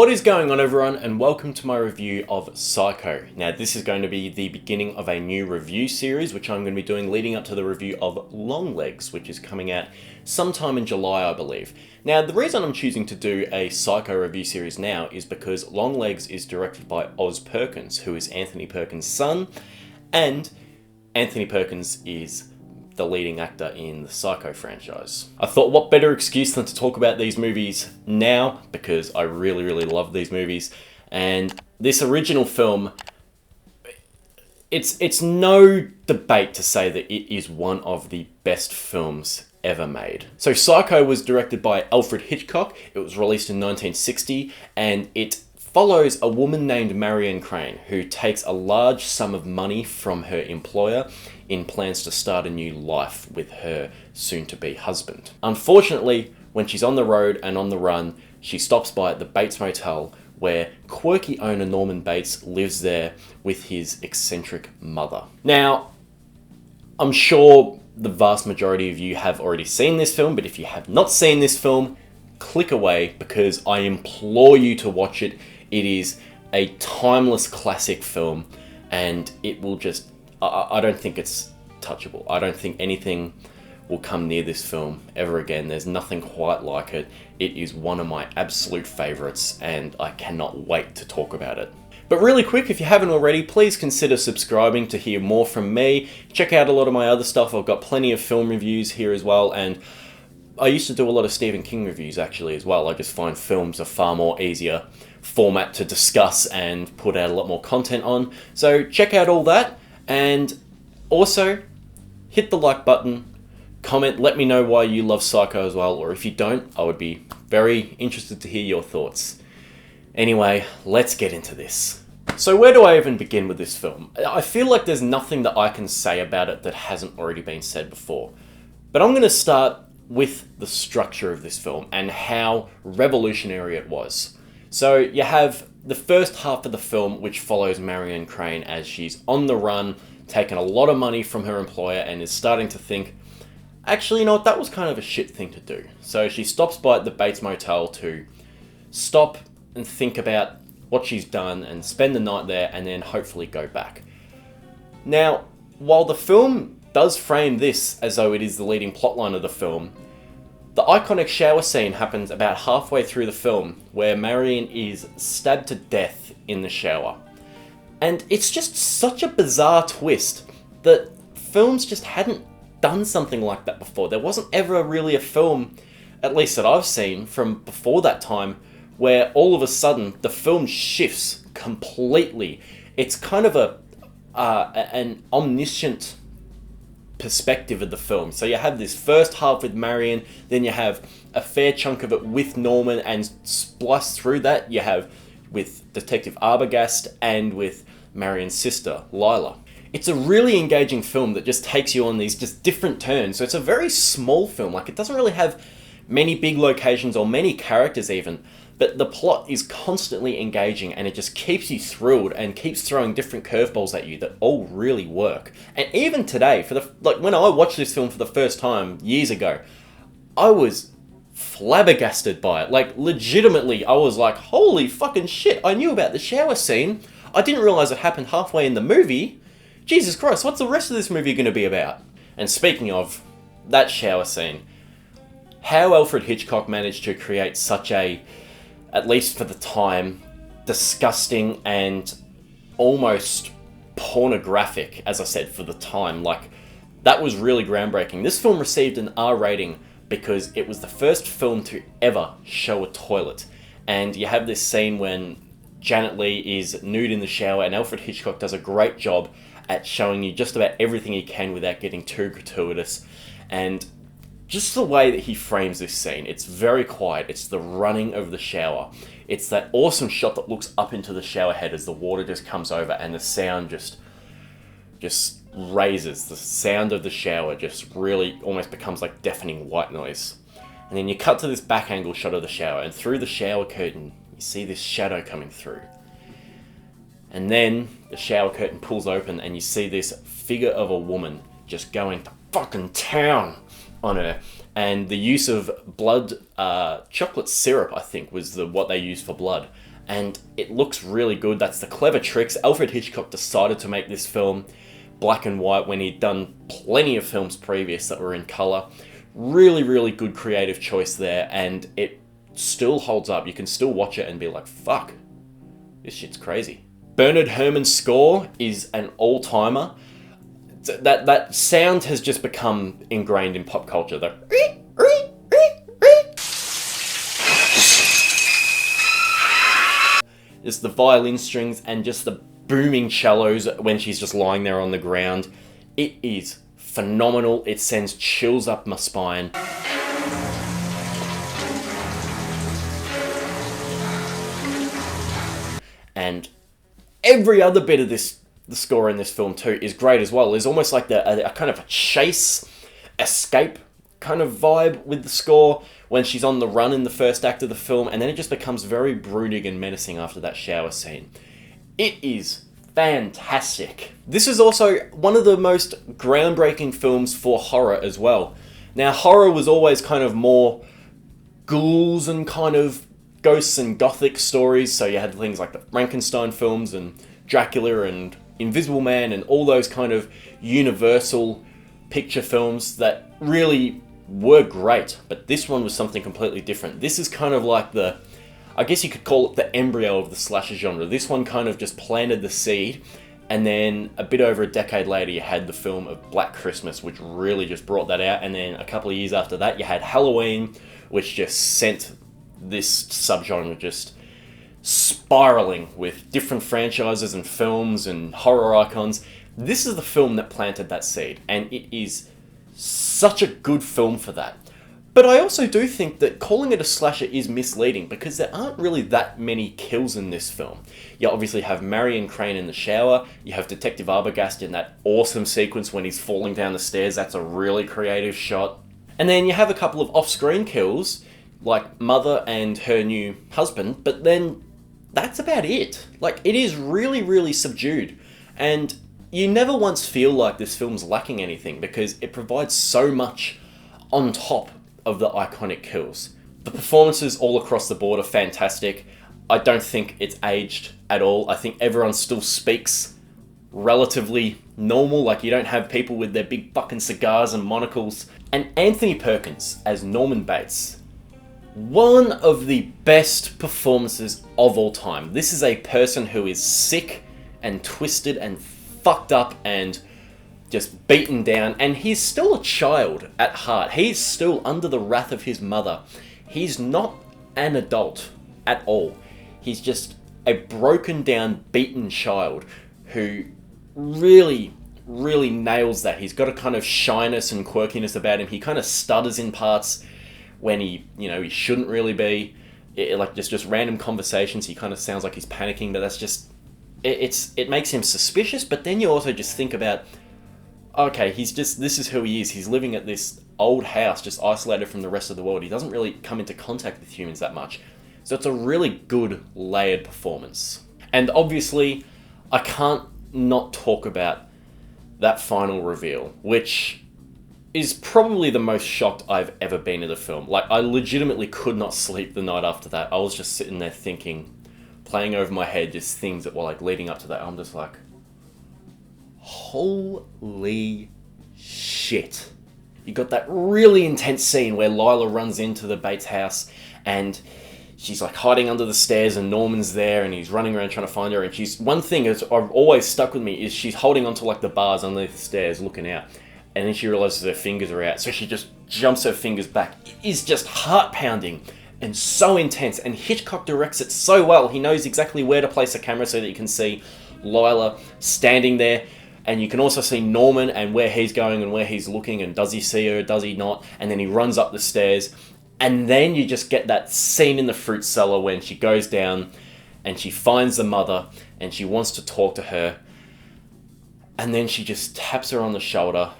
What is going on, everyone, and welcome to my review of Psycho. Now, this is going to be the beginning of a new review series, which I'm going to be doing leading up to the review of Longlegs, which is coming out sometime in July, I believe. Now, the reason I'm choosing to do a Psycho review series now is because Longlegs is directed by Oz Perkins, who is Anthony Perkins' son, and Anthony Perkins is the leading actor in the Psycho franchise. I thought what better excuse than to talk about these movies now, because I really love these movies. And this original film, it's no debate to say that it is one of the best films ever made. So Psycho was directed by Alfred Hitchcock. It was released in 1960, and it follows a woman named Marion Crane who takes a large sum of money from her employer in plans to start a new life with her soon-to-be husband. Unfortunately, when she's on the road and on the run, she stops by at the Bates Motel, where quirky owner Norman Bates lives there with his eccentric mother. Now, I'm sure the vast majority of you have already seen this film, but if you have not seen this film, click away, because I implore you to watch it. It is a timeless classic film, and it will just... I don't think it's touchable. I don't think anything will come near this film ever again. There's nothing quite like it. It is one of my absolute favourites, and I cannot wait to talk about it. But really quick, if you haven't already, please consider subscribing to hear more from me. Check out a lot of my other stuff. I've got plenty of film reviews here as well, and I used to do a lot of Stephen King reviews actually as well. I just find films a far more easier format to discuss and put out a lot more content on. So check out all that. And also, hit the like button, comment, let me know why you love Psycho as well, or if you don't, I would be very interested to hear your thoughts. Anyway, let's get into this. So where do I even begin with this film? I feel like there's nothing that I can say about it that hasn't already been said before. But I'm going to start with the structure of this film and how revolutionary it was. So you have the first half of the film, which follows Marion Crane as she's on the run, taking a lot of money from her employer, and is starting to think, actually, you know what, that was kind of a shit thing to do. So she stops by at the Bates Motel to stop and think about what she's done and spend the night there and then hopefully go back. Now, while the film does frame this as though it is the leading plotline of the film, the iconic shower scene happens about halfway through the film, where Marion is stabbed to death in the shower. And it's just such a bizarre twist that films just hadn't done something like that before. There wasn't ever really a film, at least that I've seen from before that time, where all of a sudden the film shifts completely. It's kind of an omniscient perspective of the film. So you have this first half with Marion, then you have a fair chunk of it with Norman, and spliced through that you have with Detective Arbogast and with Marion's sister, Lila. It's a really engaging film that just takes you on these just different turns. So it's a very small film, like it doesn't really have many big locations or many characters even, but the plot is constantly engaging and it just keeps you thrilled and keeps throwing different curveballs at you that all really work. And even today, when I watched this film for the first time years ago, I was flabbergasted by it. Like, legitimately, I was like, holy fucking shit, I knew about the shower scene. I didn't realise it happened halfway in the movie. Jesus Christ, what's the rest of this movie going to be about? And speaking of that shower scene, how Alfred Hitchcock managed to create such a, at least for the time, disgusting and almost pornographic, as I said, for the time. Like, that was really groundbreaking. This film received an R rating because it was the first film to ever show a toilet. And you have this scene when Janet Leigh is nude in the shower, and Alfred Hitchcock does a great job at showing you just about everything he can without getting too gratuitous. And just the way that he frames this scene, it's very quiet. It's the running of the shower. It's that awesome shot that looks up into the shower head as the water just comes over and the sound just raises. The sound of the shower just really almost becomes like deafening white noise. And then you cut to this back angle shot of the shower, and through the shower curtain, you see this shadow coming through. And then the shower curtain pulls open and you see this figure of a woman just going to fucking town on her. And the use of blood, chocolate syrup, I think, was what they used for blood. and it looks really good. That's the clever tricks. Alfred Hitchcock decided to make this film black and white when he'd done plenty of films previous that were in colour. Really, really good creative choice there, and it still holds up. You can still watch it and be like, fuck, this shit's crazy. Bernard Herrmann's score is an all-timer. That sound has just become ingrained in pop culture. Just the violin strings and just the booming cellos when she's just lying there on the ground. It is phenomenal. It sends chills up my spine. And every other bit of the score in this film too is great as well. There's almost like a kind of a chase, escape kind of vibe with the score when she's on the run in the first act of the film, and then it just becomes very brooding and menacing after that shower scene. It is fantastic. This is also one of the most groundbreaking films for horror as well. Now, horror was always kind of more ghouls and kind of ghosts and gothic stories, so you had things like the Frankenstein films and Dracula and Invisible Man and all those kind of universal picture films that really were great, but this one was something completely different. This is kind of like I guess you could call it the embryo of the slasher genre. This one kind of just planted the seed, and then a bit over a decade later you had the film of Black Christmas, which really just brought that out, and then a couple of years after that you had Halloween, which just sent this subgenre just spiraling with different franchises and films and horror icons. This is the film that planted that seed, and it is such a good film for that. But I also do think that calling it a slasher is misleading, because there aren't really that many kills in this film. You obviously have Marion Crane in the shower, you have Detective Arbogast in that awesome sequence when he's falling down the stairs. That's a really creative shot. And then you have a couple of off-screen kills, like Mother and her new husband, but then that's about it. Like, it is really, really subdued, and you never once feel like this film's lacking anything, because it provides so much on top of the iconic kills. The performances all across the board are fantastic. I don't think it's aged at all. I think everyone still speaks relatively normal. Like, you don't have people with their big fucking cigars and monocles. And Anthony Perkins as Norman Bates, one of the best performances of all time. This is a person who is sick and twisted and fucked up and just beaten down, and he's still a child at heart. He's still under the wrath of his mother. He's not an adult at all. He's just a broken down, beaten child who really, really nails that. He's got a kind of shyness and quirkiness about him. He kind of stutters in parts when he shouldn't really be. Like just random conversations, he kind of sounds like he's panicking, but that's just, it makes him suspicious. But then you also just think about, okay, this is who he is. He's living at this old house, just isolated from the rest of the world. He doesn't really come into contact with humans that much. So it's a really good, layered performance. And obviously, I can't not talk about that final reveal, which is probably the most shocked I've ever been at a film. Like, I legitimately could not sleep the night after that. I was just sitting there thinking, playing over my head, just things that were like leading up to that. I'm just like, holy shit. You got that really intense scene where Lila runs into the Bates house and she's like hiding under the stairs and Norman's there and he's running around trying to find her, and one thing that's always stuck with me is she's holding onto like the bars underneath the stairs looking out, and then she realizes her fingers are out, so she just jumps her fingers back. It is just heart pounding and so intense, and Hitchcock directs it so well. He knows exactly where to place the camera so that you can see Lila standing there, and you can also see Norman and where he's going and where he's looking, and does he see her, does he not, and then he runs up the stairs, and then you just get that scene in the fruit cellar when she goes down and she finds the mother and she wants to talk to her, and then she just taps her on the shoulder,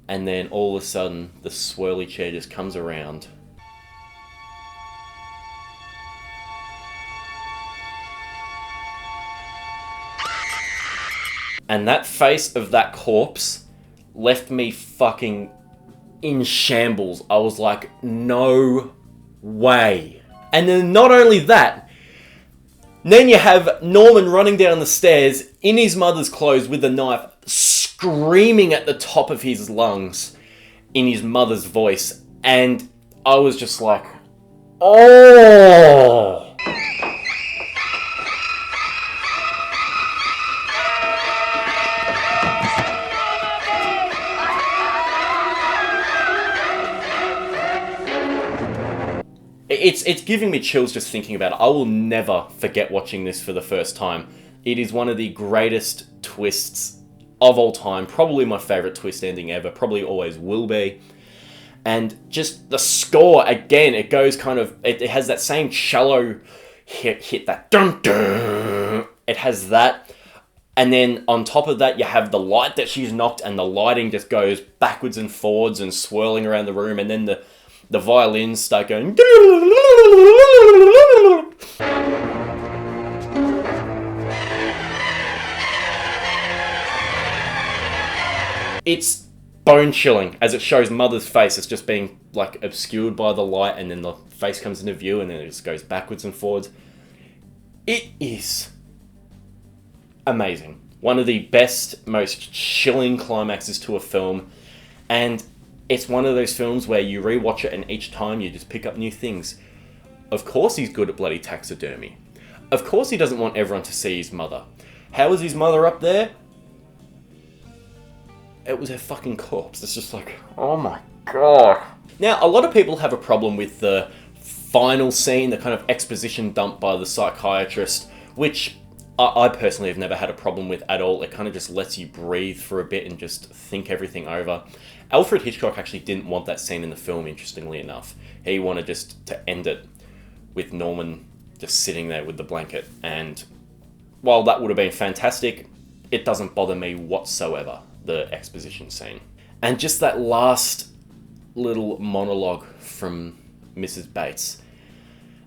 and then all of a sudden the swirly chair just comes around. And that face of that corpse left me fucking in shambles. I was like, no way. And then not only that, Then you have Norman running down the stairs in his mother's clothes with a knife, screaming at the top of his lungs in his mother's voice. And I was just like, oh! It's giving me chills just thinking about it. I will never forget watching this for the first time. It is one of the greatest twists of all time. Probably my favourite twist ending ever. Probably always will be. And just the score, again, it goes kind of... It has that same shallow hit that dun dun. It has that. And then on top of that, you have the light that she's knocked, and the lighting just goes backwards and forwards and swirling around the room. And then the violins start going... It's bone-chilling as it shows Mother's face. It's just being like obscured by the light, and then the face comes into view, and then it just goes backwards and forwards. It is amazing. One of the best, most chilling climaxes to a film, and it's one of those films where you rewatch it and each time you just pick up new things. Of course he's good at bloody taxidermy. Of course he doesn't want everyone to see his mother. How is his mother up there? It was her fucking corpse. It's just like, oh my god. Now, a lot of people have a problem with the final scene, the kind of exposition dump by the psychiatrist, which I personally have never had a problem with at all. It kind of just lets you breathe for a bit and just think everything over. Alfred Hitchcock actually didn't want that scene in the film, interestingly enough. He wanted just to end it with Norman just sitting there with the blanket. And while that would have been fantastic, it doesn't bother me whatsoever, the exposition scene. And just that last little monologue from Mrs. Bates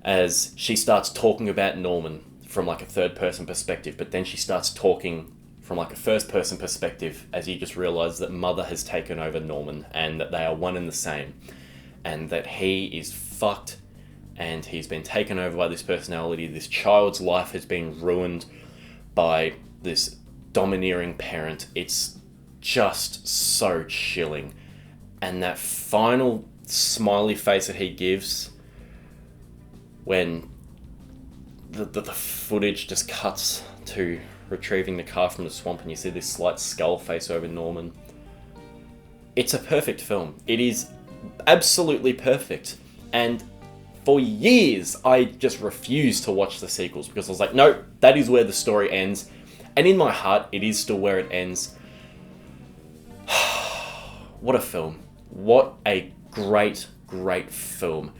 as she starts talking about Norman from like a third person perspective, but then she starts talking from like a first person perspective as you just realise that Mother has taken over Norman and that they are one and the same, and that he is fucked and he's been taken over by this personality. This child's life has been ruined by this domineering parent. It's just so chilling. And that final smiley face that he gives when the footage just cuts to retrieving the car from the swamp and you see this slight skull face over Norman. It's a perfect film. It is absolutely perfect. And for years, I just refused to watch the sequels because I was like, no, that is where the story ends. And in my heart, it is still where it ends. What a film. What a great, great film.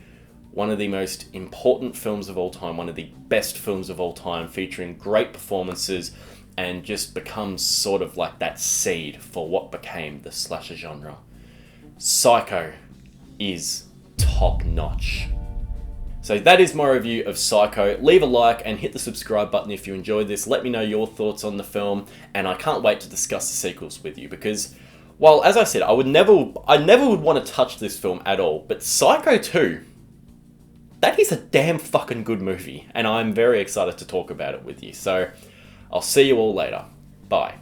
One of the most important films of all time, one of the best films of all time, featuring great performances and just becomes sort of like that seed for what became the slasher genre. Psycho is top notch. So that is my review of Psycho. Leave a like and hit the subscribe button if you enjoyed this. Let me know your thoughts on the film, and I can't wait to discuss the sequels with you because, well, as I said, I never would want to touch this film at all, but Psycho 2, that is a damn fucking good movie, and I'm very excited to talk about it with you. So, I'll see you all later. Bye.